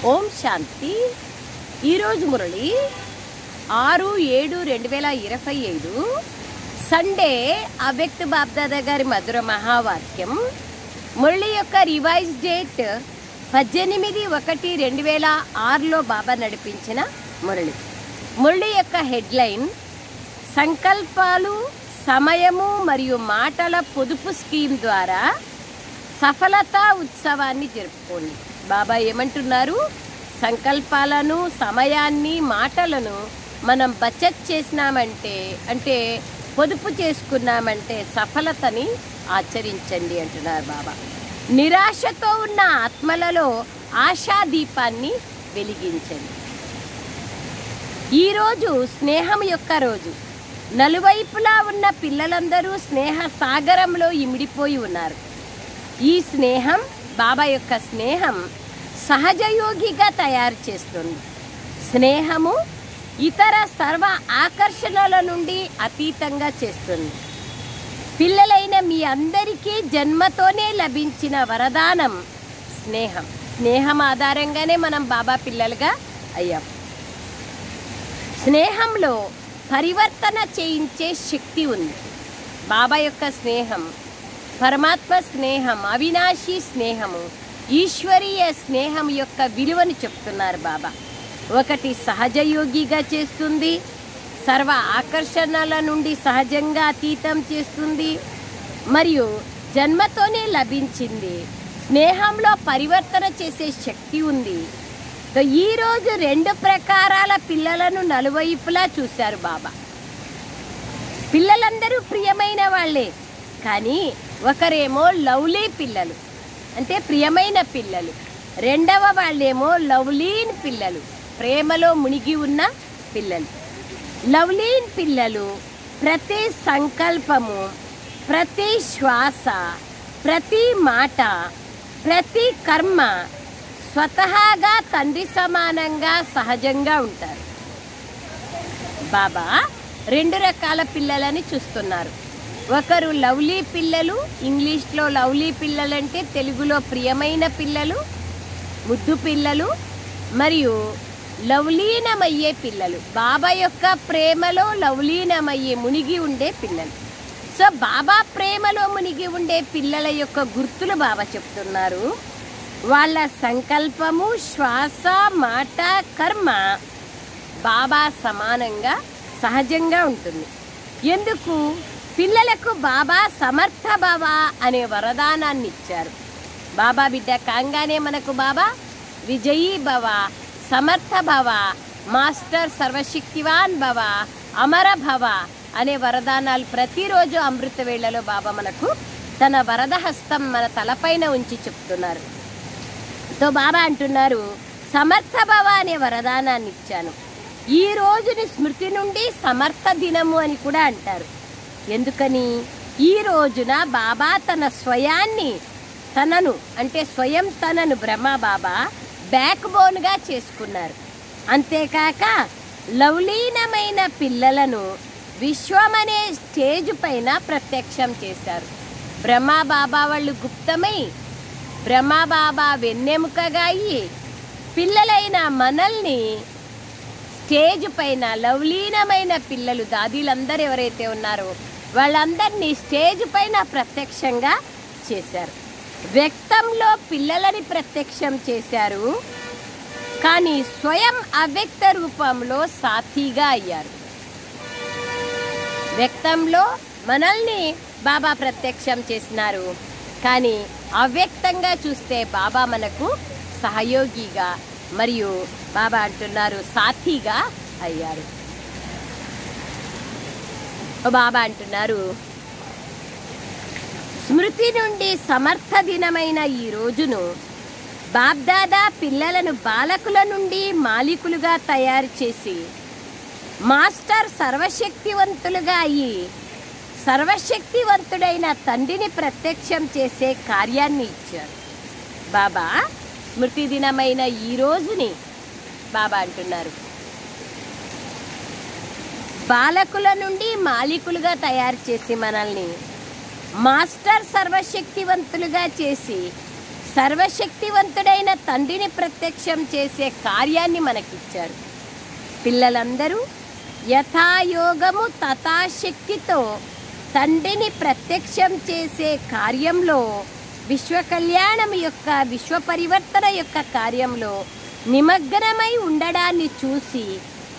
ఓం శాంతి. ఈరోజు మురళి 6/7/2025 సండే. అవ్యక్త బాబ్దాదా గారి మధుర మహావాక్యం. మురళి యొక్క రివైజ్ డేట్ 18/1/2006లో బాబా నడిపించిన మురళి. మురళి యొక్క హెడ్లైన్ సంకల్పాలు, సమయము మరియు మాటల పొదుపు స్కీమ్ ద్వారా సఫలతా ఉత్సవాన్ని జరుపుకోండి. బాబా ఏమంటున్నారు? సంకల్పాలను, సమయాన్ని, మాటలను మనం బచత్ చేసినామంటే, అంటే పొదుపు చేసుకున్నామంటే సఫలతని ఆచరించండి అంటున్నారు బాబా. నిరాశతో ఉన్న ఆత్మలలో ఆశా దీపాన్ని వెలిగించండి. ఈరోజు స్నేహం యొక్క రోజు. నలువైపులా ఉన్న పిల్లలందరూ స్నేహ సాగరంలో ఇమిడిపోయి ఉన్నారు. ఈ స్నేహం, బాబా యొక్క స్నేహం సహజయోగిగా తయారు చేస్తుంది. స్నేహము ఇతర సర్వ ఆకర్షణల నుండి అతీతంగా చేస్తుంది. పిల్లలైన మీ అందరికీ జన్మతోనే లభించిన వరదానం స్నేహం. స్నేహం ఆధారంగానే మనం బాబా పిల్లలుగా అయ్యాం. స్నేహంలో పరివర్తన చేయించే శక్తి ఉంది. బాబా యొక్క స్నేహం, పరమాత్మ స్నేహం, అవినాశీ స్నేహము, ఈశ్వరీయ స్నేహం యొక్క విలువను చెప్తున్నారు బాబా. ఒకటి సహజయోగిగా చేస్తుంది, సర్వ ఆకర్షణల నుండి సహజంగా అతీతం చేస్తుంది, మరియు జన్మతోనే లభించింది. స్నేహంలో పరివర్తన చేసే శక్తి ఉంది. ఈరోజు 2 ప్రకారాల పిల్లలను నలువైపులా చూశారు బాబా. పిల్లలందరూ ప్రియమైన వాళ్ళే, కానీ ఒకరేమో లవ్లీ పిల్లలు, అంటే ప్రియమైన పిల్లలు. రెండవ వాళ్ళేమో లవ్లీన్ పిల్లలు, ప్రేమలో మునిగి ఉన్న పిల్లలు. లవ్లీన్ పిల్లలు ప్రతి సంకల్పము, ప్రతి శ్వాస, ప్రతి మాట, ప్రతి కర్మ స్వతహాగా తండ్రి సమానంగా సహజంగా ఉంటారు. బాబా 2 రకాల పిల్లలని చూస్తున్నారు. ఒకరు లవ్లీ పిల్లలు, ఇంగ్లీష్లో లవ్లీ పిల్లలంటే తెలుగులో ప్రియమైన పిల్లలు, ముద్దు పిల్లలు, మరియు లవ్లీనమయ్యే పిల్లలు, బాబా యొక్క ప్రేమలో లవ్లీనమయ్యే మునిగి ఉండే పిల్లలు. సో బాబా ప్రేమలో మునిగి ఉండే పిల్లల యొక్క గుర్తులు బాబా చెప్తున్నారు. వాళ్ళ సంకల్పము, శ్వాస, మాట, కర్మ బాబా సమానంగా సహజంగా ఉంటుంది. ఎందుకు? పిల్లలకు బాబా సమర్థ భవ అనే వరదానాన్ని ఇచ్చారు. బాబా బిడ్డ కాంగానే మనకు బాబా విజయీ భవ, సమర్థ భవ, మాస్టర్ సర్వశక్తివాన్ భవ, అమర భవ అనే వరదానాలు ప్రతిరోజు అమృత వేళలో బాబా మనకు తన వరదహస్తం మన తలపైన ఉంచి చెప్తున్నారు. తో బాబా అంటున్నారు, సమర్థ భవ అనే వరదానాన్ని ఇచ్చాను. ఈ రోజుని స్మృతి నుండి సమర్థ దినము అని కూడా అంటారు. ఎందుకని? ఈ రోజున బాబా తన స్వయాన్ని, తనను అంటే స్వయం తనను బ్రహ్మ బాబా బ్యాక్ బోన్గా చేసుకున్నారు. అంతేకాక లవ్లీనమైన పిల్లలను విశ్వమనే స్టేజ్ పైన ప్రత్యక్షం చేశారు. బ్రహ్మ బాబా వాళ్ళు గుప్తమై, బ్రహ్మ బాబా వెన్నెముకగా అయ్యి పిల్లలైన మనల్ని స్టేజ్ పైన, లవ్లీనమైన పిల్లలు దాదీలందరూ ఎవరైతే ఉన్నారో వాళ్ళందరినీ స్టేజ్ పైన ప్రత్యక్షంగా చేశారు. వ్యక్తంలో పిల్లలని ప్రత్యక్షం చేశారు, కానీ స్వయం అవ్యక్త రూపంలో సాథీగా అయ్యారు. వ్యక్తంలో మనల్ని బాబా ప్రత్యక్షం చేసినారు, కానీ అవ్యక్తంగా చూస్తే బాబా మనకు సహయోగిగా మరియు బాబా అంటున్నారు సాథీగా అయ్యారు. బాబా అంటున్నారు, స్మృతి నుండి సమర్థ దినమైన ఈ రోజును బాబ్దాదా పిల్లలను బాలకుల నుండి మాలికులుగా తయారు చేసి మాస్టర్ సర్వశక్తివంతులుగా అయ్యి సర్వశక్తివంతుడైన తండ్రిని ప్రత్యక్షం చేసే కార్యాన్ని ఇచ్చారు. బాబా స్మృతి దినమైన ఈ రోజుని బాబా అంటున్నారు బాలకుల నుండి మాలికులుగా తయారు చేసి మనల్ని మాస్టర్ సర్వశక్తివంతులుగా చేసి సర్వశక్తివంతుడైన తండ్రిని ప్రత్యక్షం చేసే కార్యాన్ని మనకిచ్చారు. పిల్లలందరూ యథాయోగము తథాశక్తితో తండ్రిని ప్రత్యక్షం చేసే కార్యంలో, విశ్వ కళ్యాణం యొక్క, విశ్వ పరివర్తన యొక్క కార్యంలో నిమగ్నమై ఉండడాన్ని చూసి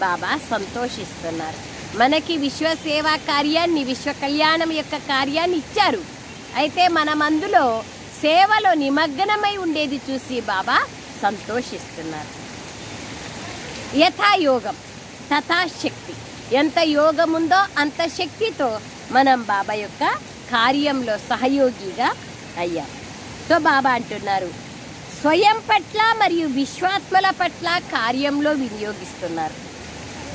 బాబా సంతోషిస్తున్నారు. మనకి విశ్వ సేవా కార్యాన్ని, విశ్వ కళ్యాణం యొక్క కార్యాన్ని ఇచ్చారు. అయితే మనం అందులో సేవలో నిమగ్నమై ఉండేది చూసి బాబా సంతోషిస్తున్నారు. యథాయోగం తథాశక్తి, ఎంత యోగం ఉందో అంత శక్తితో మనం బాబా యొక్క కార్యంలో సహయోగిగా అయ్యాం. సో బాబా అంటున్నారు, స్వయం పట్ల మరియు విశ్వాత్మల పట్ల కార్యంలో వినియోగిస్తున్నారు.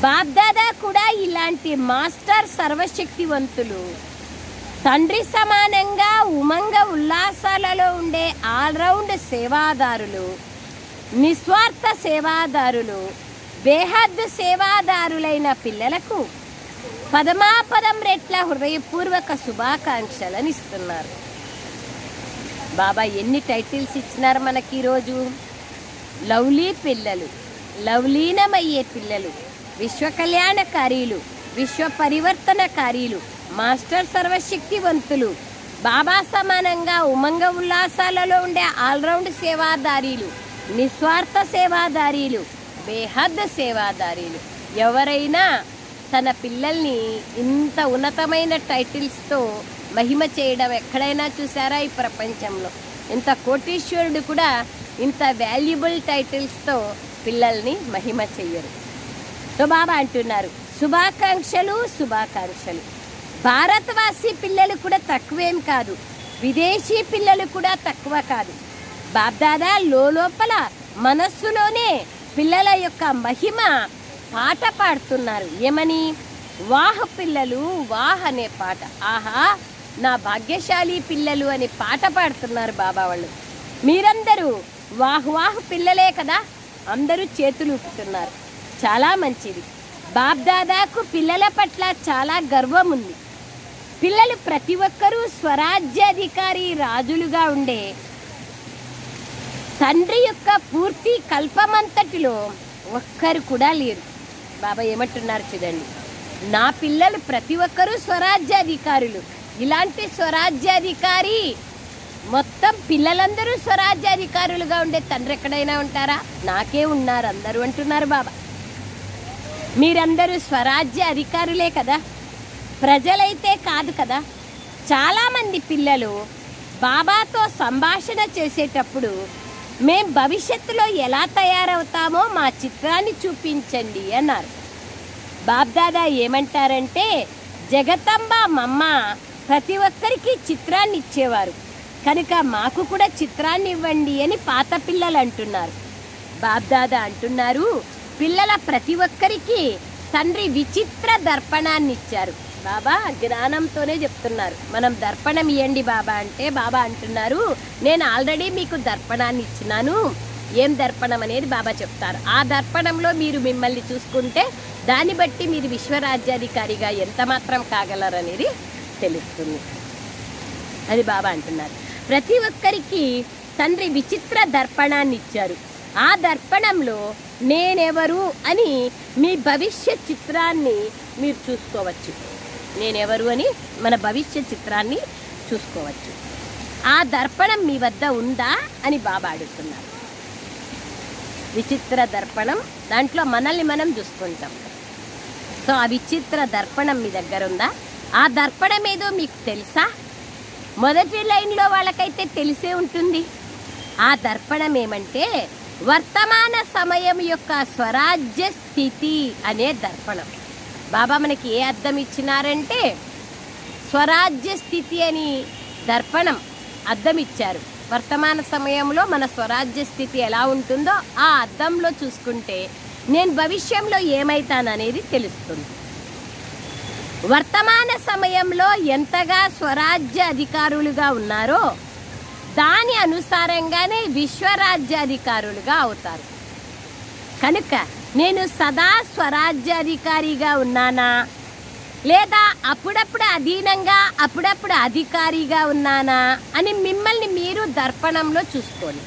బాబ్దాదా కూడా ఇలాంటి మాస్టర్ సర్వశక్తివంతులు, తండ్రి సమానంగా ఉమంగ ఉల్లాసాలలో ఉండే ఆల్రౌండ్ సేవాదారులు, నిస్వార్థ సేవాదారులు, బేహద్ సేవాదారులైన పిల్లలకు పదమాపదం రెట్ల హృదయపూర్వక శుభాకాంక్షలను ఇస్తున్నారు. బాబా ఎన్ని టైటిల్స్ ఇచ్చినారు మనకి ఈరోజు. లవ్లీ పిల్లలు, లవ్లీనమయ్యే పిల్లలు, విశ్వ కళ్యాణకారీలు, విశ్వ పరివర్తనకారీలు, మాస్టర్ సర్వశక్తివంతులు, బాబా సమానంగా ఉమంగ ఉల్లాసాలలో ఉండే ఆల్రౌండ్ సేవాదారీలు, నిస్వార్థ సేవాదారీలు, బేహద్ సేవాదారీలు. ఎవరైనా తన పిల్లల్ని ఇంత ఉన్నతమైన టైటిల్స్తో మహిమ చేయడం ఎక్కడైనా చూసారా ఈ ప్రపంచంలో? ఇంత కోటీశ్వరుడు కూడా ఇంత వాల్యుబుల్ టైటిల్స్తో పిల్లల్ని మహిమ చెయ్యరు. సో బాబా అంటున్నారు, శుభాకాంక్షలు శుభాకాంక్షలు. భారతవాసి పిల్లలు కూడా తక్కువేం కాదు, విదేశీ పిల్లలు కూడా తక్కువ కాదు. బాబ్దాదా లోపల మనస్సులోనే పిల్లల యొక్క మహిమ పాట పాడుతున్నారు. ఏమని? వాహ్ పిల్లలు వాహ్ అనే పాట. ఆహా నా భాగ్యశాలి పిల్లలు అని పాట పాడుతున్నారు బాబా వాళ్ళు. మీరందరూ వాహ్ వాహ్ పిల్లలే కదా, అందరూ చేతులు ఊపుతున్నారు. చాలా మంచిది. బాబ్దాదాకు పిల్లల పట్ల చాలా గర్వం ఉంది. పిల్లలు ప్రతి ఒక్కరూ స్వరాజ్యాధికారి రాజులుగా ఉండే తండ్రి యొక్క పూర్తి కల్పమంతటిలో ఒక్కరు కూడా లేరు. బాబా ఏమంటున్నారు చూడండి, నా పిల్లలు ప్రతి ఒక్కరూ స్వరాజ్యాధికారులు. ఇలాంటి స్వరాజ్యాధికారి మొత్తం పిల్లలందరూ స్వరాజ్యాధికారులుగా ఉండే తండ్రి ఎక్కడైనా ఉంటారా? నాకే ఉన్నారు అందరూ అంటున్నారు బాబా. మీరందరూ స్వరాజ్య అధికారులే కదా, ప్రజలైతే కాదు కదా. చాలామంది పిల్లలు బాబాతో సంభాషణ చేసేటప్పుడు మేం భవిష్యత్తులో ఎలా తయారవుతామో మా చిత్రాన్ని చూపించండి అన్నారు. బాబ్దాదా ఏమంటారంటే, జగతంబ మమ్మ ప్రతి ఒక్కరికి చిత్రాన్ని ఇచ్చేవారు కనుక మాకు కూడా చిత్రాన్ని ఇవ్వండి అని పాత పిల్లలు అంటున్నారు. బాబ్దాదా అంటున్నారు, పిల్లల ప్రతి ఒక్కరికి తండ్రి విచిత్ర దర్పణాన్ని ఇచ్చారు. బాబా జ్ఞానంతోనే చెప్తున్నారు. మనం దర్పణం ఇవ్వండి బాబా అంటే బాబా అంటున్నారు, నేను ఆల్రెడీ మీకు దర్పణాన్ని ఇచ్చినాను. ఏం దర్పణం అనేది బాబా చెప్తారు. ఆ దర్పణంలో మీరు మిమ్మల్ని చూసుకుంటే దాన్ని బట్టి మీరు విశ్వరాజ్యాధికారిగా ఎంత మాత్రం కాగలరనేది తెలుస్తుంది. అది బాబా అంటున్నారు. ప్రతి ఒక్కరికి తండ్రి విచిత్ర దర్పణాన్ని ఇచ్చారు. ఆ దర్పణంలో నేనెవరు అని మీ భవిష్యత్ చిత్రాన్ని మీరు చూసుకోవచ్చు. నేనెవరు అని మన భవిష్యత్ చిత్రాన్ని చూసుకోవచ్చు. ఆ దర్పణం మీ వద్ద ఉందా అని బాబా అడుగుతున్నారు. విచిత్ర దర్పణం, దాంట్లో మనల్ని మనం చూసుకుంటాం. సో ఆ విచిత్ర దర్పణం మీ దగ్గర ఉందా? ఆ దర్పణం ఏదో మీకు తెలుసా? మొదటి లైన్లో వాళ్ళకైతే తెలిసే ఉంటుంది. ఆ దర్పణం ఏమంటే వర్తమాన సమయం యొక్క స్వరాజ్య స్థితి అనే దర్పణం. బాబా మనకి ఏ అర్థం ఇచ్చినారంటే స్వరాజ్య స్థితి అని దర్పణం అర్థం ఇచ్చారు. వర్తమాన సమయంలో మన స్వరాజ్య స్థితి ఎలా ఉంటుందో ఆ అర్థంలో చూసుకుంటే నేను భవిష్యంలో ఏమైతాననేది తెలుస్తుంది. వర్తమాన సమయంలో ఎంతగా స్వరాజ్య అధికారులుగా ఉన్నారో దాని అనుసారంగానే విశ్వరాజ్యాధికారులుగా అవుతారు. కనుక నేను సదా స్వరాజ్యాధికారిగా ఉన్నానా లేదా అప్పుడప్పుడు అధీనంగా అప్పుడప్పుడు అధికారిగా ఉన్నానా అని మిమ్మల్ని మీరు దర్పణంలో చూసుకోండి.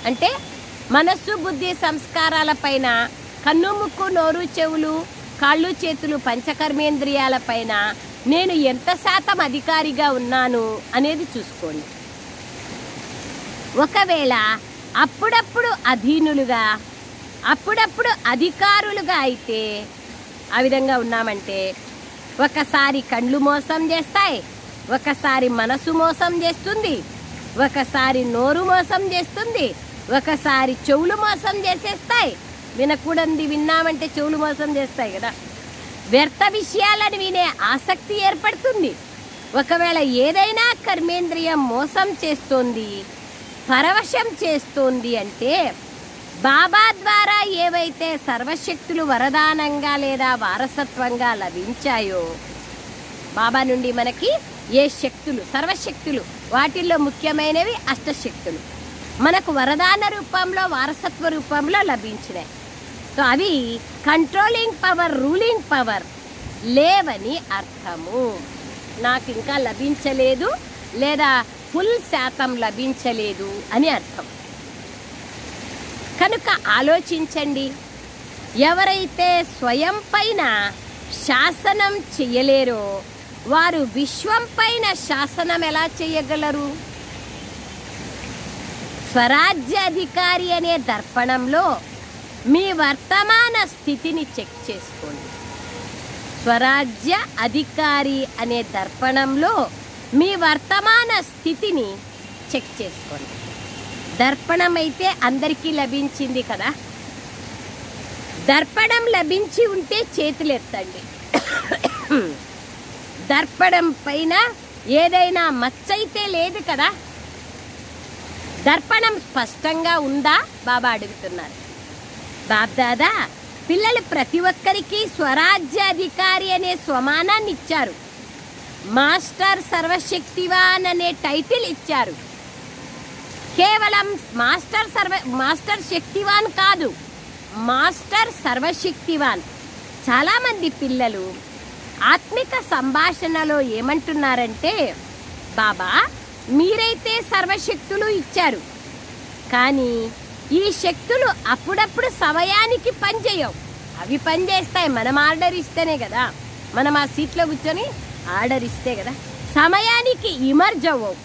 అంటే మనస్సు, బుద్ధి, సంస్కారాల పైన, కన్ను, ముక్కు, నోరు, చెవులు, కాళ్ళు, చేతులు, పంచకర్మేంద్రియాల పైన నేను ఎంత శాతం అధికారిగా ఉన్నాను అనేది చూసుకోండి. ఒకవేళ అప్పుడప్పుడు అధీనులుగా అప్పుడప్పుడు అధికారులుగా అయితే ఆ విధంగా ఉన్నామంటే ఒకసారి కళ్ళు మోసం చేస్తాయి, ఒకసారి మనసు మోసం చేస్తుంది, ఒకసారి నోరు మోసం చేస్తుంది, ఒకసారి చెవులు మోసం చేసేస్తాయి. వినకూడనిది విన్నామంటే చెవులు మోసం చేస్తాయి కదా. వ్యర్థ విషయాలను వినే ఆసక్తి ఏర్పడుతుంది. ఒకవేళ ఏదైనా కర్మేంద్రియం మోసం చేస్తోంది, పరవశం చేస్తోంది అంటే బాబా ద్వారా ఏవైతే సర్వశక్తులు వరదానంగా లేదా వారసత్వంగా లభించాయో, బాబా నుండి మనకి ఏ శక్తులు, సర్వశక్తులు, వాటిల్లో ముఖ్యమైనవి అష్టశక్తులు మనకు వరదాన రూపంలో, వారసత్వ రూపంలో లభించినాయి. సో అవి కంట్రోలింగ్ పవర్, రూలింగ్ పవర్ లేవని అర్థము. నాకు ఇంకా లభించలేదు లేదా ఫుల్ శాతం లభించలేదు అని అర్థం. కనుక ఆలోచించండి. ఎవరైతే స్వయం పైన శాసనం చేయలేరో వారు విశ్వం పైన శాసనం ఎలా చేయగలరు? స్వరాజ్య అధికారి అనే దర్పణంలో మీ వర్తమాన స్థితిని చెక్ చేసుకోండి. స్వరాజ్య అధికారి అనే దర్పణంలో మీ వర్తమాన స్థితిని చెక్ చేసుకోండి. దర్పణం అయితే అందరికీ లభించింది కదా. దర్పణం లభించి ఉంటే చేతులు ఎత్తండి. దర్పణం పైన ఏదైనా మచ్చైతే లేదు కదా. దర్పణం స్పష్టంగా ఉందా బాబా అడుగుతున్నారు. బాబ్దాదా పిల్లలు ప్రతి ఒక్కరికి స్వరాజ్యాధికారి అనే స్వమానాన్ని ఇచ్చారు. మాస్టర్ సర్వశక్తివాన్ అనే టైటిల్ ఇచ్చారు. కేవలం మాస్టర్ శక్తివాన్ కాదు, మాస్టర్ సర్వశక్తివాన్. చాలామంది పిల్లలు ఆత్మిక సంభాషణలో ఏమంటున్నారంటే, బాబా మీరైతే సర్వశక్తులు ఇచ్చారు, కానీ ఈ శక్తులు అప్పుడప్పుడు సమయానికి పనిచేయవు. అవి పనిచేస్తాయి మనం ఆర్డర్ ఇస్తేనే కదా. మనం ఆ సీట్లో కూర్చొని ఆర్డర్ ఇస్తే కదా. సమయానికి ఇమర్జ్ అవ్వవు,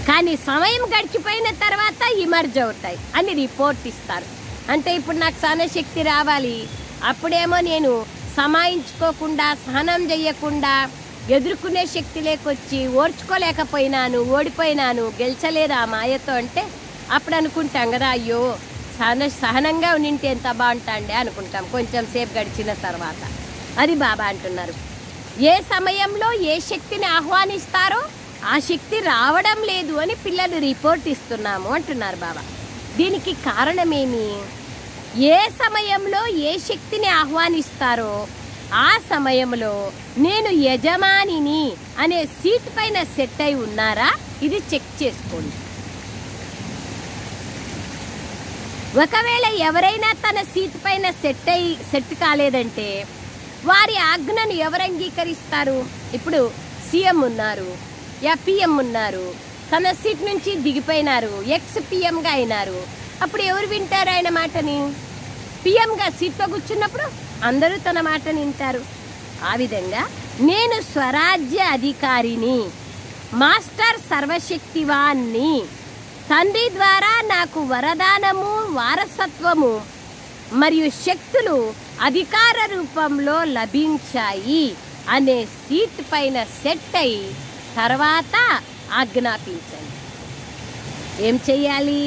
కానీ సమయం గడిచిపోయిన తర్వాత ఇమర్జ్ అవుతాయి అని రిపోర్ట్ ఇస్తారు. అంటే ఇప్పుడు నాకు సహనశక్తి రావాలి, అప్పుడేమో నేను సమాయించుకోకుండా, సహనం చేయకుండా, ఎదుర్కొనే శక్తి లేకొచ్చి ఓర్చుకోలేకపోయినాను, ఓడిపోయినాను, గెలిచలేదు ఆ మాయతో అంటే అప్పుడు అనుకుంటాం కదా, అయ్యో సహనంగా ఉండింటే ఎంత బాగుంటాండే అనుకుంటాం కొంచెం సేపు గడిచిన తర్వాత. అది బాబా అంటున్నారు, ఏ సమయంలో ఏ శక్తిని ఆహ్వానిస్తారో ఆ శక్తి రావడం లేదు అని పిల్లలు రిపోర్ట్ ఇస్తున్నాము అంటున్నారు బాబా. దీనికి కారణమేమి? ఏ సమయంలో ఏ శక్తిని ఆహ్వానిస్తారో ఆ సమయంలో నేను యజమానిని అనే సీట్ పైన సెట్ అయి ఉన్నారా ఇది చెక్ చేసుకోండి. ఒకవేళ ఎవరైనా తన సీట్ పైన సెట్ కాలేదంటే వారి ఆజ్ఞను ఎవరు అంగీకరిస్తారు? ఇప్పుడు సీఎం ఉన్నారు, పిఎం ఉన్నారు, తన సీట్ నుంచి దిగిపోయినారు, ఎక్స్ పిఎంగా అయినారు. అప్పుడు ఎవరు వింటారు ఆయన మాటని? పిఎంగా సీట్లో కూర్చున్నప్పుడు అందరూ తన మాటని వింటారు. ఆ విధంగా నేను స్వరాజ్య అధికారిని, మాస్టర్ సర్వశక్తివాన్ని, తండ్రి ద్వారా నాకు వరదానము, వారసత్వము మరియు శక్తులు అధికార రూపంలో లభించాయి అనే సీట్ పైన సెట్ అయి తర్వాత ఆజ్ఞాపించండి. ఏం చెయ్యాలి,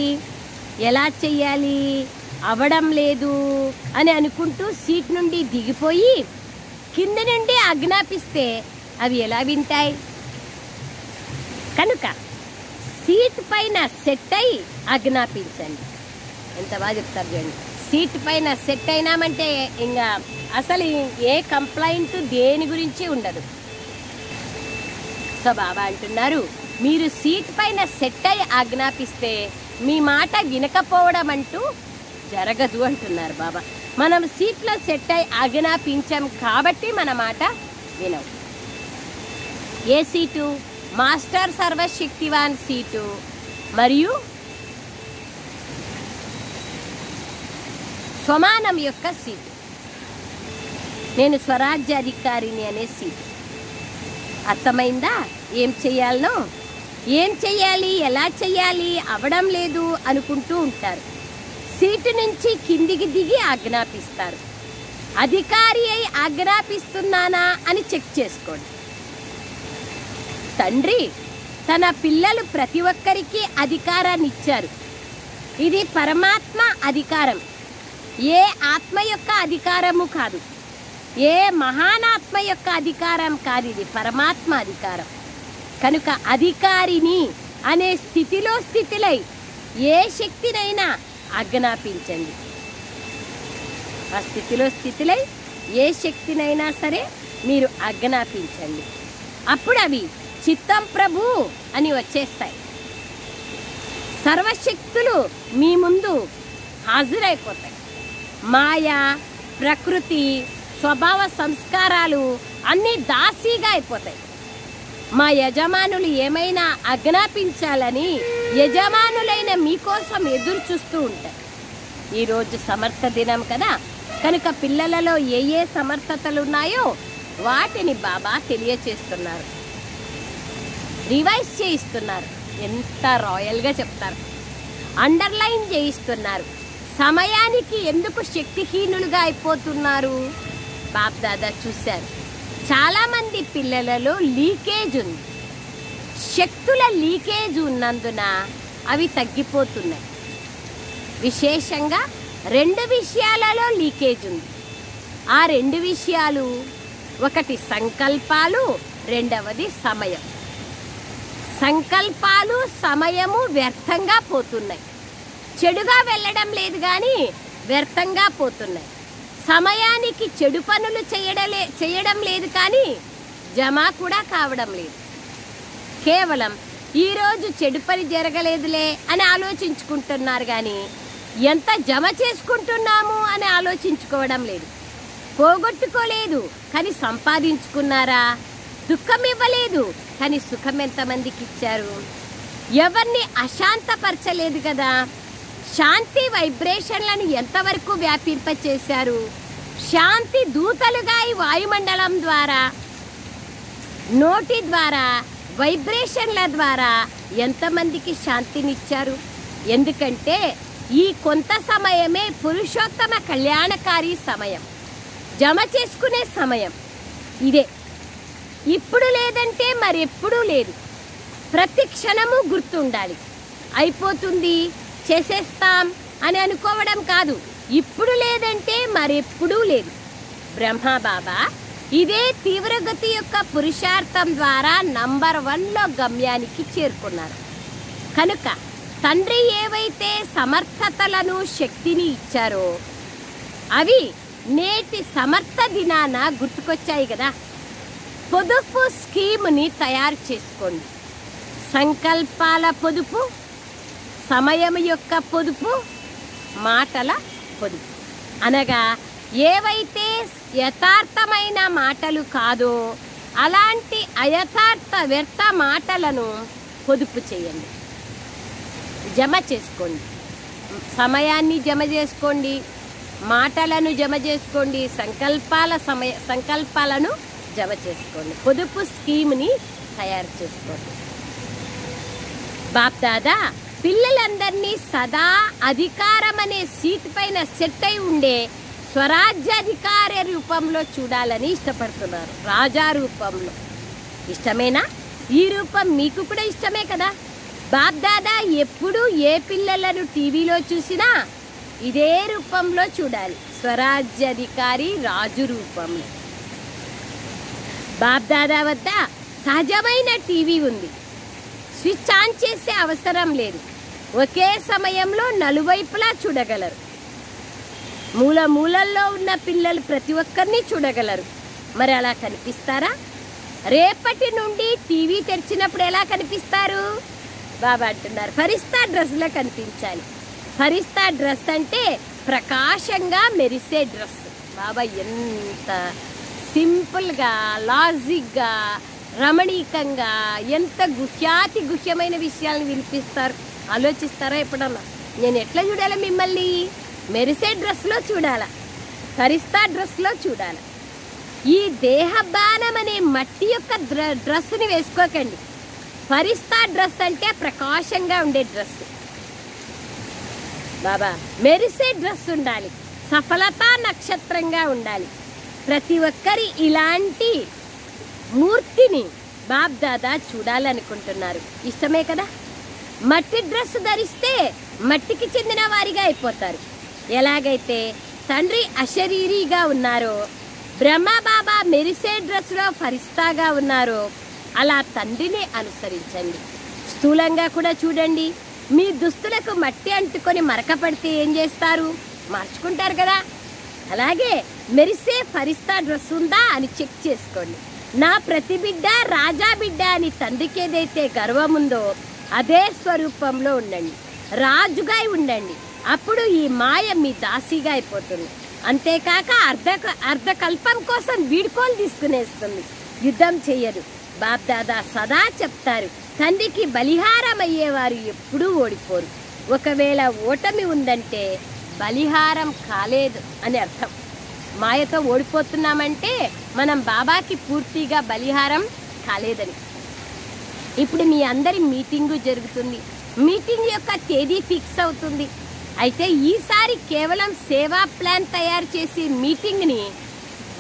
ఎలా చెయ్యాలి, అవడం లేదు అని అనుకుంటూ సీట్ నుండి దిగిపోయి కింద నుండి ఆజ్ఞాపిస్తే అవి ఎలా వింటాయి? కనుక సీట్ పైన సెట్ అయి ఆజ్ఞాపించండి. ఎంత బాగా చెప్తారు చూడండి. సీట్ పైన సెట్ అయినామంటే ఇంకా అసలు ఏ కంప్లైంట్ దేని గురించి ఉండదు. సో బాబా అంటున్నారు, మీరు సీట్ పైన సెట్ అయి ఆజ్ఞాపిస్తే మీ మాట వినకపోవడం అంటూ జరగదు అంటున్నారు బాబా. మనం సీట్లో సెట్ అయి ఆజ్ఞాపించాం కాబట్టి మన మాట వినవు. ఏ సీటు? మాస్టర్ సర్వశక్తివాన్ సీటు మరియు స్వమానం యొక్క సీటు, నేను స్వరాజ్యాధికారిని అనే సీటు. అర్థమైందా? ఏం చెయ్యాలనో, ఏం చెయ్యాలి, ఎలా చెయ్యాలి అవడం లేదు అనుకుంటూ ఉంటారు. సీటు నుంచి కిందికి దిగి ఆజ్ఞాపిస్తారు. అధికారి అయి ఆజ్ఞాపిస్తున్నానా అని చెక్ చేసుకోండి. తండ్రి తన పిల్లలు ప్రతి ఒక్కరికి అధికారాన్ని ఇచ్చారు. ఇది పరమాత్మ అధికారం, ఏ ఆత్మ యొక్క అధికారము కాదు, ఏ మహానాత్మ యొక్క అధికారం కాదు, ఇది పరమాత్మ అధికారం. కనుక అధికారిని అనే స్థితిలై ఏ శక్తినైనా ఆజ్ఞాపించండి. ఆ స్థితిలై ఏ శక్తినైనా సరే మీరు ఆజ్ఞాపించండి. అప్పుడు అవి చిత్తం ప్రభు అని వచ్చేస్తాయి. సర్వశక్తులు మీ ముందు హాజరైపోతాయి. మాయ, ప్రకృతి, స్వభావ సంస్కారాలు అన్నీ దాసీగా అయిపోతాయి. మా యజమానులు ఏమైనా ఆజ్ఞాపించాలని యజమానులైన మీకోసం ఎదురు చూస్తూ ఉంటారు. ఈరోజు సమర్థ దినం కదా, కనుక పిల్లలలో ఏ ఏ సమర్థతలు ఉన్నాయో వాటిని బాబా తెలియచేస్తున్నారు, రివైజ్ చేయిస్తున్నారు. ఎంత రాయల్గా చెప్తారు, అండర్లైన్ చేయిస్తున్నారు. సమయానికి ఎందుకు శక్తిహీనులుగా అయిపోతున్నారు? బాప్ దాదా చూశారు, చాలామంది పిల్లలలో లీకేజ్ ఉంది. శక్తుల లీకేజ్ ఉన్నందున అవి తగ్గిపోతున్నాయి. విశేషంగా 2 విషయాలలో లీకేజ్ ఉంది. ఆ 2 విషయాలు, ఒకటి సంకల్పాలు, రెండవది సమయం. సంకల్పాలు, సమయము వ్యర్థంగా పోతున్నాయి. చెడుగా వెళ్ళడం లేదు కానీ వ్యర్థంగా పోతున్నాయి. సమయానికి చెడు పనులు చేయడం లేదు కానీ జమ కూడా కావడం లేదు. కేవలం ఈరోజు చెడు పని జరగలేదులే అని ఆలోచించుకుంటున్నారు కానీ ఎంత జమ చేసుకుంటున్నాము అని ఆలోచించుకోవడం లేదు. పోగొట్టుకోలేదు కానీ సంపాదించుకున్నారా? దుఃఖం ఇవ్వలేదు కానీ సుఖం ఎంతమందికి ఇచ్చారు? ఎవరిని అశాంతపరచలేదు కదా. శాంతి వైబ్రేషన్లను ఎంతవరకు వ్యాపింపచేశారు? శాంతి దూతలుగా ఈ వాయుమండలం ద్వారా, నోటి ద్వారా, వైబ్రేషన్ల ద్వారా ఎంతమందికి శాంతినిచ్చారు? ఎందుకంటే ఈ కొంత సమయమే పురుషోత్తమ కళ్యాణకారి సమయం, జమ చేసుకునే సమయం ఇదే. ఇప్పుడు లేదంటే మరెప్పుడూ లేదు. ప్రతి క్షణము గుర్తుండాలి. అయిపోతుంది, చేసేస్తాం అని అనుకోవడం కాదు. ఇప్పుడు లేదంటే మరెప్పుడూ లేదు. బ్రహ్మబాబా ఇదే తీవ్రగతి యొక్క పురుషార్థం ద్వారా నంబర్ 1లో గమ్యానికి చేరుకున్నారు. కనుక తండ్రి ఏవైతే సమర్థతలను, శక్తిని ఇచ్చారో అవి నేటి సమర్థ దినాన గుర్తుకొచ్చాయి కదా. పొదుపు స్కీముని తయారు చేసుకోండి. సంకల్పాల పొదుపు, సమయం యొక్క పొదుపు, మాటల పొదుపు. అనగా ఏవైతే యథార్థమైన మాటలు కాదో అలాంటి అయథార్థ వ్యర్థ మాటలను పొదుపు చేయండి, జమ చేసుకోండి. సమయాన్ని జమ చేసుకోండి, మాటలను జమ చేసుకోండి, సంకల్పాలను జమ చేసుకోండి. పొదుపు స్కీమ్ని తయారు చేసుకోండి. బాప్ దాదా పిల్లలందరినీ సదా అధికారం అనే సీట్ పైన సెట్ అయి ఉండే స్వరాజ్యాధికార రూపంలో చూడాలని ఇష్టపడుతున్నారు. రాజా రూపంలో. ఇష్టమేనా? ఈ రూపం మీకు కూడా ఇష్టమే కదా. బాప్ దాదా ఎప్పుడు ఏ పిల్లలను టీవీలో చూసినా ఇదే రూపంలో చూడాలి, స్వరాజ్యాధికారి రాజు రూపంలో. బాప్ దాదా వద్ద సహజమైన టీవీ ఉంది. స్విచ్ ఆన్ చేసే అవసరం లేదు. ఒకే సమయంలో నలువైపులా చూడగలరు. మూలల్లో ఉన్న పిల్లలు ప్రతి ఒక్కరిని చూడగలరు. మరి అలా కనిపిస్తారా? రేపటి నుండి టీవీ తెరిచినప్పుడు ఎలా కనిపిస్తారు? బాబా అంటున్నారు ఫరిస్తా డ్రెస్లో కనిపించాలి. ఫరిస్తా డ్రెస్ అంటే ప్రకాశంగా మెరిసే డ్రెస్. బాబా ఎంత సింపుల్గా, లాజిక్గా, రమణీకంగా, ఎంత గుహ్యాతి గుహ్యమైన విషయాలను వినిపిస్తారు. ఆలోచిస్తారా ఎప్పుడన్నా? నేను ఎట్లా చూడాలా మిమ్మల్ని? మెరిసే డ్రెస్లో చూడాలా, ఫరిస్తా డ్రెస్లో చూడాలా. ఈ దేహబానం అనే మట్టి యొక్క డ్రెస్ని వేసుకోకండి. ఫరిస్తా డ్రెస్ అంటే ప్రకాశంగా ఉండే డ్రెస్. బాబా మెరిసే డ్రెస్ ఉండాలి, సఫలతా నక్షత్రంగా ఉండాలి. ప్రతి ఒక్కరి ఇలాంటి మూర్తిని బాప్ దాదా చూడాలనుకుంటున్నారు. ఇష్టమే కదా? మట్టి డ్రెస్ ధరిస్తే మట్టికి చెందిన వారిగా అయిపోతారు. ఎలాగైతే తండ్రి అశరీరిగా ఉన్నారో, బ్రహ్మ బాబా మెరిసే డ్రెస్లో ఫరిస్తాగా ఉన్నారో, అలా తండ్రిని అనుసరించండి. స్థూలంగా కూడా చూడండి. మీ దుస్తులకు మట్టి అంటుకొని మరక పడితే ఏం చేస్తారు? మార్చుకుంటారు కదా. అలాగే మెరిసే ఫరిస్తా డ్రెస్ ఉందా అని చెక్ చేసుకోండి. నా ప్రతి బిడ్డ రాజా బిడ్డ అని తండ్రికి ఏదైతే గర్వం ఉందో అదే స్వరూపంలో ఉండండి, రాజుగా ఉండండి. అప్పుడు ఈ మాయ మీ దాసిగా అయిపోతుంది. అంతేకాక అర్ధకల్పం కోసం వీడ్కోలు తీసుకునేస్తుంది, యుద్ధం చెయ్యదు. బాప్ దాదా సదా చెప్తారు, తండ్రికి బలిహారం అయ్యేవారు ఎప్పుడూ ఓడిపోరు. ఒకవేళ ఓటమి ఉందంటే బలిహారం కాలేదు అని అర్థం. మాయతో ఓడిపోతున్నామంటే మనం బాబాకి పూర్తిగా బలిహారం కాలేదని. ఇప్పుడు మీ అందరి మీటింగు జరుగుతుంది. మీటింగ్ యొక్క తేదీ ఫిక్స్ అవుతుంది. అయితే ఈసారి కేవలం సేవా ప్లాన్ తయారు చేసి మీటింగ్ని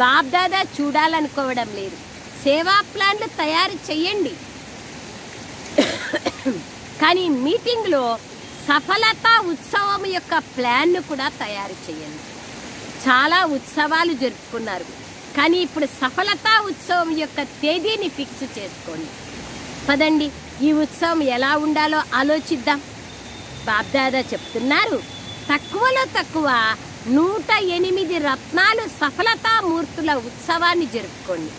బాప్ దాదా చూడాలనుకోవడం లేదు. సేవా ప్లాన్లు తయారు చేయండి, కానీ మీటింగ్లో సఫలతా ఉత్సవం యొక్క ప్లాన్ను కూడా తయారు చేయండి. చాలా ఉత్సవాలు జరుపుకున్నారు, కానీ ఇప్పుడు సఫలతా ఉత్సవం యొక్క తేదీని ఫిక్స్ చేసుకోండి. పదండి, ఈ ఉత్సవం ఎలా ఉండాలో ఆలోచిద్దాం. బాప్ దాదా చెప్తున్నారు, తక్కువలో తక్కువ 108 రత్నాలు సఫలతా మూర్తుల ఉత్సవాన్ని జరుపుకోండి.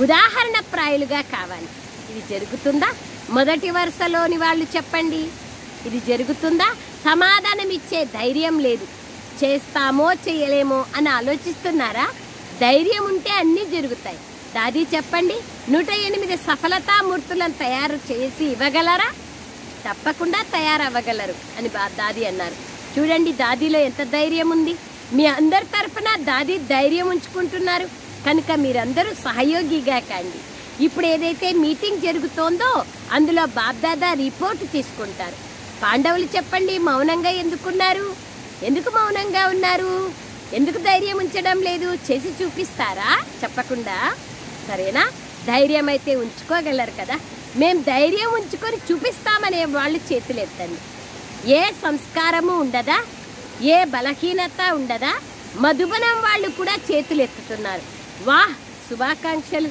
ఉదాహరణ ప్రాయులుగా కావాలి. ఇది జరుగుతుందా? మొదటి వరుసలోని వాళ్ళు చెప్పండి, ఇది జరుగుతుందా? సమాధానం ఇచ్చే ధైర్యం లేదు. చేస్తామో చేయలేమో అని ఆలోచిస్తున్నారా? ధైర్యం ఉంటే అన్నీ జరుగుతాయి. దాది చెప్పండి, 108 సఫలతా మూర్తులను తయారు చేసి ఇవ్వగలరా? తప్పకుండా తయారవ్వగలరు అని దాది అన్నారు. చూడండి, దాదిలో ఎంత ధైర్యం ఉంది. మీ అందరి తరఫున దాది ధైర్యం ఉంచుకుంటున్నారు కనుక మీరందరూ సహయోగిగా కండి. ఇప్పుడు ఏదైతే మీటింగ్ జరుగుతోందో అందులో బాప్ దాదా రిపోర్ట్ తీసుకుంటారు. పాండవులు చెప్పండి, మౌనంగా ఎందుకున్నారు? ఎందుకు మౌనంగా ఉన్నారు? ఎందుకు ధైర్యం ఉంచడం లేదు? చేసి చూపిస్తారా చెప్పకుండా? సరేనా? ధైర్యం అయితే ఉంచుకోగలరు కదా. మేము ధైర్యం ఉంచుకొని చూపిస్తామనే వాళ్ళు చేతులు ఎత్తండి. ఏ సంస్కారము ఉండదా? ఏ బలహీనత ఉండదా? మధుబనం వాళ్ళు కూడా చేతులు ఎత్తుతున్నారు. వాహ్, శుభాకాంక్షలు.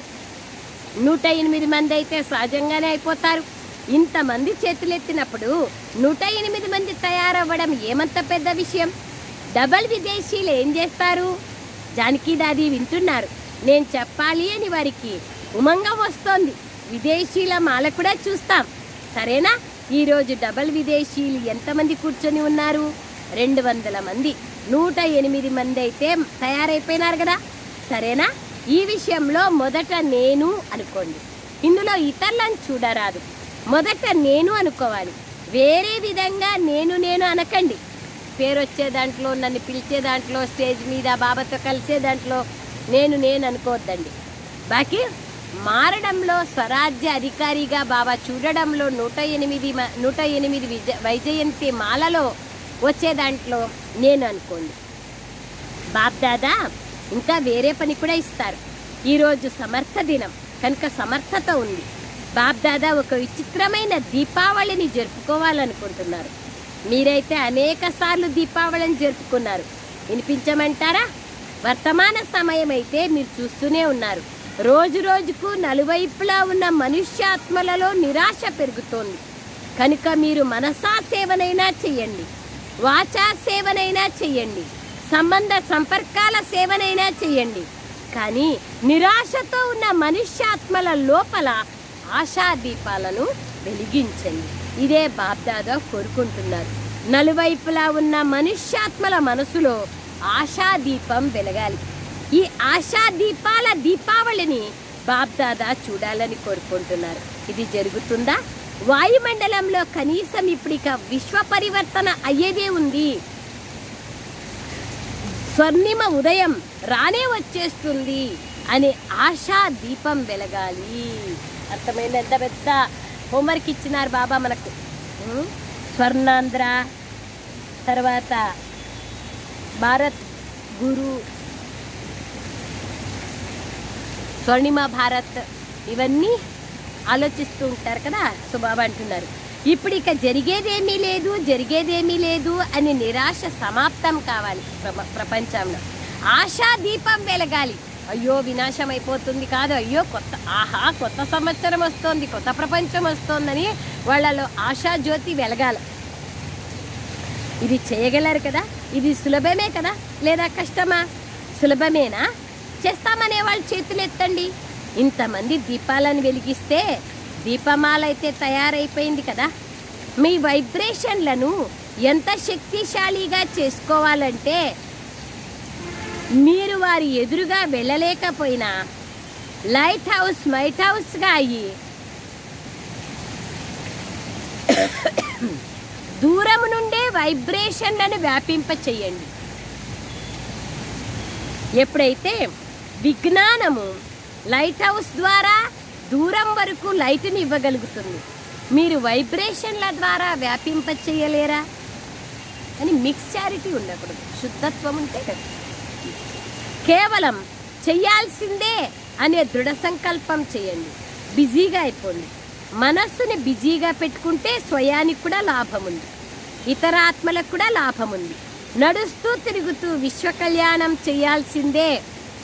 108 మంది అయితే సహజంగానే అయిపోతారు. ఇంతమంది చేతులెత్తినప్పుడు 108 మంది తయారవ్వడం ఏమంత పెద్ద విషయం? డబల్ విదేశీలు ఏం చేస్తారు? జానకి దాది వింటున్నారు. నేను చెప్పాలి అని వారికి ఉమంగం వస్తోంది. విదేశీల మాల కూడా చూస్తాం, సరేనా? ఈరోజు డబల్ విదేశీలు ఎంతమంది కూర్చొని ఉన్నారు? 200 మంది. 108 మంది అయితే తయారైపోయినారు కదా, సరేనా? ఈ విషయంలో మొదట నేను అనుకోండి. ఇందులో ఇతరులను చూడరాదు. మొదట నేను అనుకోవాలి. వేరే విధంగా నేను అనకండి. పేరు వచ్చే దాంట్లో, నన్ను పిలిచే దాంట్లో, స్టేజ్ మీద బాబాతో కలిసే దాంట్లో నేను అనుకోవద్దండి. బాకీ మారడంలో, స్వరాజ్య అధికారిగా బాబా చూడడంలో, 108 వైజయంతి మాలలో వచ్చే దాంట్లో నేను అనుకోండి. బాప్ దాదా ఇంకా వేరే పని కూడా ఇస్తారు. ఈరోజు సమర్థ దినం కనుక సమర్థత ఉంది. బాప్ దాదా ఒక విచిత్రమైన దీపావళిని జరుపుకోవాలనుకుంటున్నారు. మీరైతే అనేక సార్లు దీపావళిని జరుపుకున్నారు. వినిపించమంటారా? వర్తమాన సమయం అయితే మీరు చూస్తూనే ఉన్నారు. రోజు రోజుకు నలువైపులా ఉన్న మనుష్యాత్మలలో నిరాశ పెరుగుతోంది. కనుక మీరు మనసా సేవనైనా చెయ్యండి, వాచా సేవనైనా చెయ్యండి, సంబంధ సంపర్కాల సేవనైనా చెయ్యండి. కానీ నిరాశతో ఉన్న మనుష్యాత్మల లోపల ఆశా దీపాలను వెలిగించండి. ఇదే బాప్ దాదా కోరుకుంటున్నారు. నలువైపులా ఉన్న మనుష్యాత్మల మనసులో ఆశాదీపం వెలగాలి. ఈ ఆశాదీపాల దీపావళిని బాబ్దాదా చూడాలని కోరుకుంటున్నారు. ఇది జరుగుతుందా? వాయుమండలంలో కనీసం ఇప్పుడిక విశ్వ పరివర్తన అయ్యేదే ఉంది. స్వర్ణిమ ఉదయం రానే వచ్చేస్తుంది అనే ఆశా దీపం వెలగాలి. అర్థమైంది? ఎంత పెద్ద హోంవర్క్ ఇచ్చినారు బాబా మనకు. స్వర్ణాంధ్ర, తర్వాత భారత్ గురు, స్వర్ణిమ భారత్, ఇవన్నీ ఆలోచిస్తూ ఉంటారు కదా. సో బాబా అంటున్నారు, ఇప్పుడు ఇక జరిగేదేమీ లేదు అని నిరాశ సమాప్తం కావాలి ప్రపంచంలో. ఆశా దీపం వెలగాలి. అయ్యో వినాశం అయిపోతుంది కాదు, అయ్యో కొత్త సంవత్సరం వస్తోంది, కొత్త ప్రపంచం వస్తోందని వాళ్ళలో ఆశా జ్యోతి వెలగాలి. ఇది చేయగలరు కదా? ఇది సులభమే కదా, లేదా కష్టమా? సులభమేనా? చేస్తామనే వాళ్ళు చేతులు ఎత్తండి. ఇంతమంది దీపాలను వెలిగిస్తే దీపమాల అయితే తయారైపోయింది కదా. మీ వైబ్రేషన్లను ఎంత శక్తిశాలిగా చేసుకోవాలంటే మీరు వారి ఎదురుగా వెళ్ళలేకపోయినా లైట్ హౌస్గా అయ్యి దూరం నుండే వైబ్రేషన్లను వ్యాపింప చేయండి. ఎప్పుడైతే విజ్ఞానము లైట్ హౌస్ ద్వారా దూరం వరకు లైట్ని ఇవ్వగలుగుతుంది, మీరు వైబ్రేషన్ల ద్వారా వ్యాపింప చేయలేరా? అని మిక్స్చారిటీ ఉండకూడదు, శుద్ధత్వం ఉంటే కదా. కేవలం చెయ్యాల్సిందే అనే దృఢ సంకల్పం చేయండి. బిజీగా అయిపోండి. మనస్సుని బిజీగా పెట్టుకుంటే స్వయానికి కూడా లాభం ఉంది, ఇతర ఆత్మలకు కూడా లాభం ఉంది. నడుస్తూ తిరుగుతూ విశ్వ కళ్యాణం చేయాల్సిందే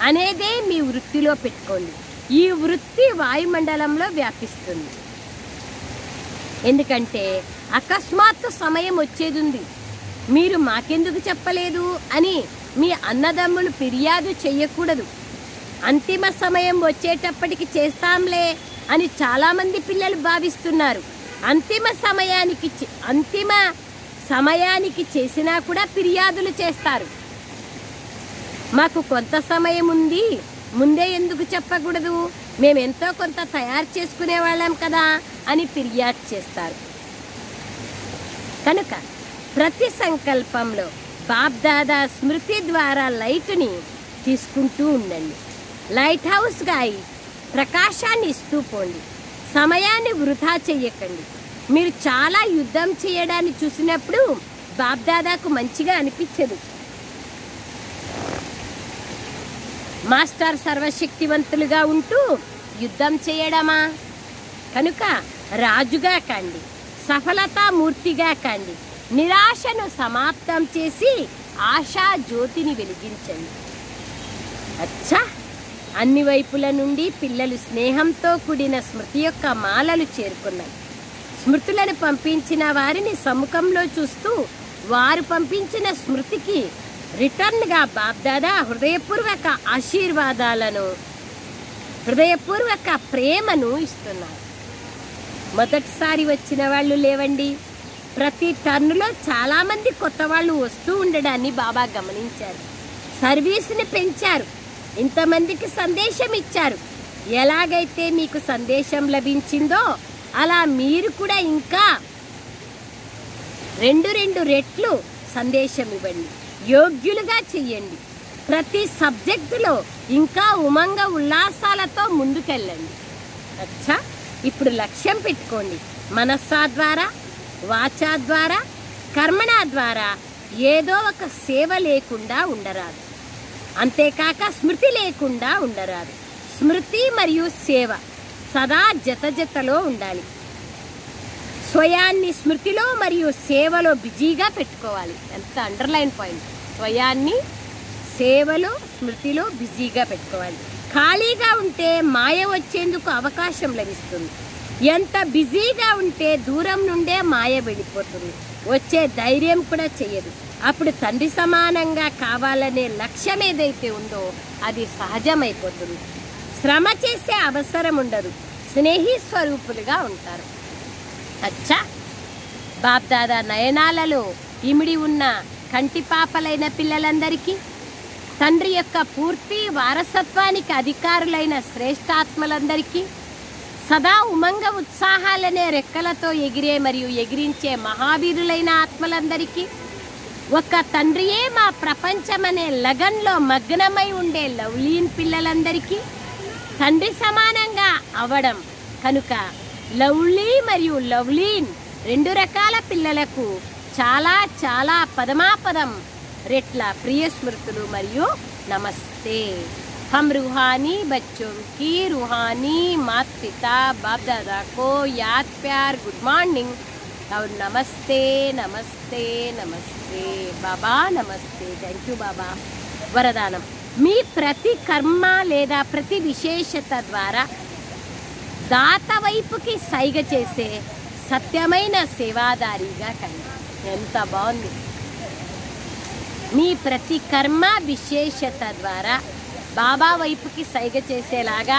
అనేదే మీ వృత్తిలో పెట్టుకోండి. ఈ వృత్తి వాయుమండలంలో వ్యాపిస్తుంది. ఎందుకంటే అకస్మాత్తు సమయం వచ్చేది ఉంది, మీరు మాకెందుకు చెప్పలేదు అని మీ అన్నదమ్ములు ఫిర్యాదు చెయ్యకూడదు. అంతిమ సమయం వచ్చేటప్పటికి చేస్తాంలే అని చాలామంది పిల్లలు భావిస్తున్నారు. అంతిమ సమయానికి చేసినా కూడా ఫిర్యాదులు చేస్తారు. మాకు కొంత సమయం ఉంది, ముందే ఎందుకు చెప్పకూడదు, మేమెంతో కొంత తయారు చేసుకునే వాళ్ళం కదా అని ఫిర్యాదు చేస్తారు. కనుక ప్రతి సంకల్పంలో బాబ్దాదా స్మృతి ద్వారా లైట్ని తీసుకుంటూ ఉండండి. లైట్ హౌస్గా అయి ప్రకాశాన్ని ఇస్తూ పోండి. సమయాన్ని వృధా చెయ్యకండి. మీరు చాలా యుద్ధం చేయడాన్ని చూసినప్పుడు బాబ్దాదాకు మంచిగా అనిపించదు. మాస్టర్ సర్వశక్తివంతులుగా ఉంటూ యుద్ధం చేయడమా? కనుక రాజుగా కండి, సఫలతామూర్తిగా కండి. నిరాశను సమాప్తం చేసి ఆశా జ్యోతిని వెలిగించండి. అచ్చా, అన్ని వైపుల నుండి పిల్లలు స్నేహంతో కూడిన స్మృతి యొక్క మాలలు చేరుకున్నాయి. స్మృతులను పంపించిన వారిని సముఖంలో చూస్తూ వారు పంపించిన స్మృతికి రిటర్న్గా బాబ్దాదా హృదయపూర్వక ఆశీర్వాదాలను, హృదయపూర్వక ప్రేమను ఇస్తున్నారు. మొదటిసారి వచ్చిన వాళ్ళు లేవండి. ప్రతి టర్నులో చాలామంది కొత్త వాళ్ళు వస్తూ ఉండడాన్ని బాబా గమనించారు. సర్వీస్ని పెంచారు, ఇంతమందికి సందేశం ఇచ్చారు. ఎలాగైతే మీకు సందేశం లభించిందో అలా మీరు కూడా ఇంకా రెండు రెట్లు సందేశం ఇవ్వండి, యోగ్యులుగా చెయ్యండి. ప్రతి సబ్జెక్టులో ఇంకా ఉమంగ ఉల్లాసాలతో ముందుకెళ్ళండి. అచ్చా, ఇప్పుడు లక్ష్యం పెట్టుకోండి. మనస్సా ద్వారా, వాచా ద్వారా, కర్మణ ద్వారా ఏదో ఒక సేవ లేకుండా ఉండరాదు. అంతేకాక స్మృతి లేకుండా ఉండరాదు. స్మృతి మరియు సేవ సదా జతలో ఉండాలి. స్వయాన్ని స్మృతిలో మరియు సేవలో బిజీగా పెట్టుకోవాలి. ఎంత అండర్లైన్ పాయింట్. స్వయాన్ని సేవలో, స్మృతిలో బిజీగా పెట్టుకోవాలి. ఖాళీగా ఉంటే మాయ వచ్చేందుకు అవకాశం లభిస్తుంది. ఎంత బిజీగా ఉంటే దూరం నుండే మాయ వెళ్ళిపోతుంది, వచ్చే ధైర్యం కూడా చేయదు. అప్పుడు తండ్రి సమానంగా కావాలనే లక్ష్యం ఏదైతే ఉందో అది సహజమైపోతుంది. శ్రమ చేసే అవసరం ఉండదు, స్నేహి స్వరూపులుగా ఉంటారు. అచ్చా, బాబ్దాదా నయనాలలో ఇమిడి ఉన్న కంటి పాపలైన పిల్లలందరికీ, తండ్రి యొక్క పూర్తి వారసత్వానికి అధికారులైన శ్రేష్ఠాత్మలందరికీ, సదా ఉమంగ ఉత్సాహాలనే రెక్కలతో ఎగిరే మరియు ఎగిరించే మహావీరులైన ఆత్మలందరికీ, ఒక్క తండ్రియే మా ప్రపంచమనే లగన్లో మగ్నమై ఉండే లవ్లీన్ పిల్లలందరికీ తండ్రి సమానంగా అవడం కనుక లవ్లీ మరియు లవ్లీన్ 2 రకాల పిల్లలకు చాలా చాలా పదమాపదం రెట్ల ప్రియ స్మృతులు మరియు నమస్తే. हम रूहानी बच्चों की रूहानी माता पिता बाप दादा को याद प्यार गुड मॉर्निंग और नमस्ते नमस्ते नमस्ते बाबा नमस्ते. థ్యాంక్ యూ బాబా. వరదానం: మీ ప్రతి కర్మ లేదా ప్రతి విశేషత ద్వారా దాత వైపుకి సైగ చేసే సత్యమైన సేవాదారిగా కండి. ఎంత బాగుంది. మీ ప్రతి కర్మ విశేషత ద్వారా బాబా వైపుకి సైగ చేసేలాగా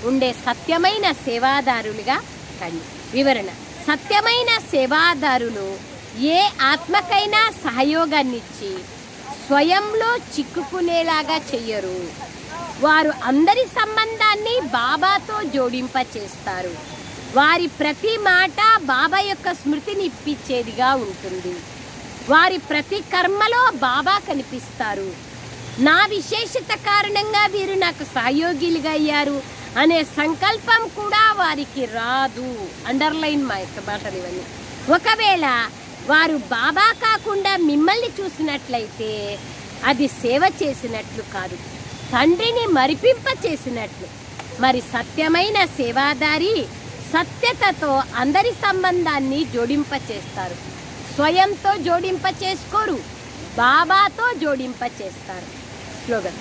ఉండే సత్యమైన సేవాదారులుగా కండి. వివరణ: సత్యమైన సేవాదారులు ఏ ఆత్మకైనా సహయోగాన్నిచ్చి స్వయంలో చిక్కుకునేలాగా చెయ్యరు. వారు అందరి సంబంధాన్ని బాబాతో జోడింప చేస్తారు. వారి ప్రతి మాట బాబా యొక్క స్మృతిని ఇప్పించేదిగా ఉంటుంది. వారి ప్రతి కర్మలో బాబా కనిపిస్తారు. నా విశేషత కారణంగా వీరు నాకు సహయోగిలుగా అయ్యారు అనే సంకల్పం కూడా వారికి రాదు. అండర్లైన్ మా యొక్క మాటలు ఇవన్నీ. ఒకవేళ వారు బాబా కాకుండా మిమ్మల్ని చూసినట్లయితే అది సేవ చేసినట్లు కాదు, తండ్రిని మరిపింప చేసినట్లు. మరి సత్యమైన సేవాదారి సత్యతతో అందరి సంబంధాన్ని జోడింప చేస్తారు. స్వయంతో జోడింప చేసుకోరు, బాబాతో జోడింప చేస్తారు. స్లోగన్: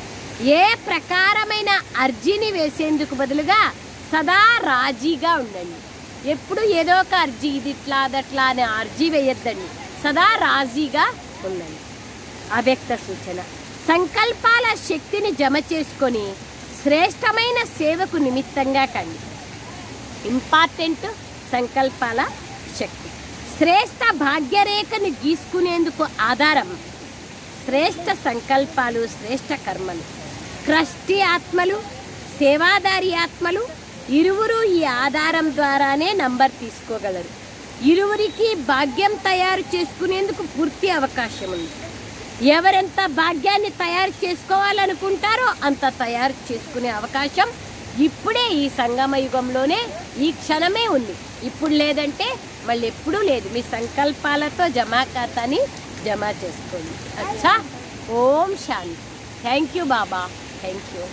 ఏ ప్రకారమైన అర్జీని వేసేందుకు బదులుగా సదా రాజీగా ఉండండి. ఎప్పుడు ఏదో ఒక అర్జీ, ఇది ఇట్లా అదట్లా అనే అర్జీ వేయొద్దండి. సదా రాజీగా ఉండండి. అవ్యక్త సూచన: సంకల్పాల శక్తిని జమ చేసుకొని శ్రేష్టమైన సేవకు నిమిత్తంగా కండి. ఇంపార్టెంట్ సంకల్పాల శక్తి. శ్రేష్ట భాగ్యరేఖను గీసుకునేందుకు ఆధారం శ్రేష్ట సంకల్పాలు, శ్రేష్ట కర్మలు. క్రష్టి ఆత్మలు, సేవాదారి ఆత్మలు ఇరువురు ఈ ఆధారం ద్వారానే నంబర్ తీసుకోగలరు. ఇరువురికి భాగ్యం తయారు చేసుకునేందుకు పూర్తి అవకాశం ఉంది. ఎవరెంత భాగ్యాన్ని తయారు చేసుకోవాలనుకుంటారో అంత తయారు చేసుకునే అవకాశం ఇప్పుడే, ఈ సంగమ యుగంలోనే, ఈ క్షణమే ఉంది. ఇప్పుడు లేదంటే మళ్ళీ ఎప్పుడూ లేదు. మీ సంకల్పాలతో జమా ఖాతాని జమ చేసుకోండి. అచ్చా. ఓం శాంతి. థ్యాంక్ యూ బాబా. Thank you.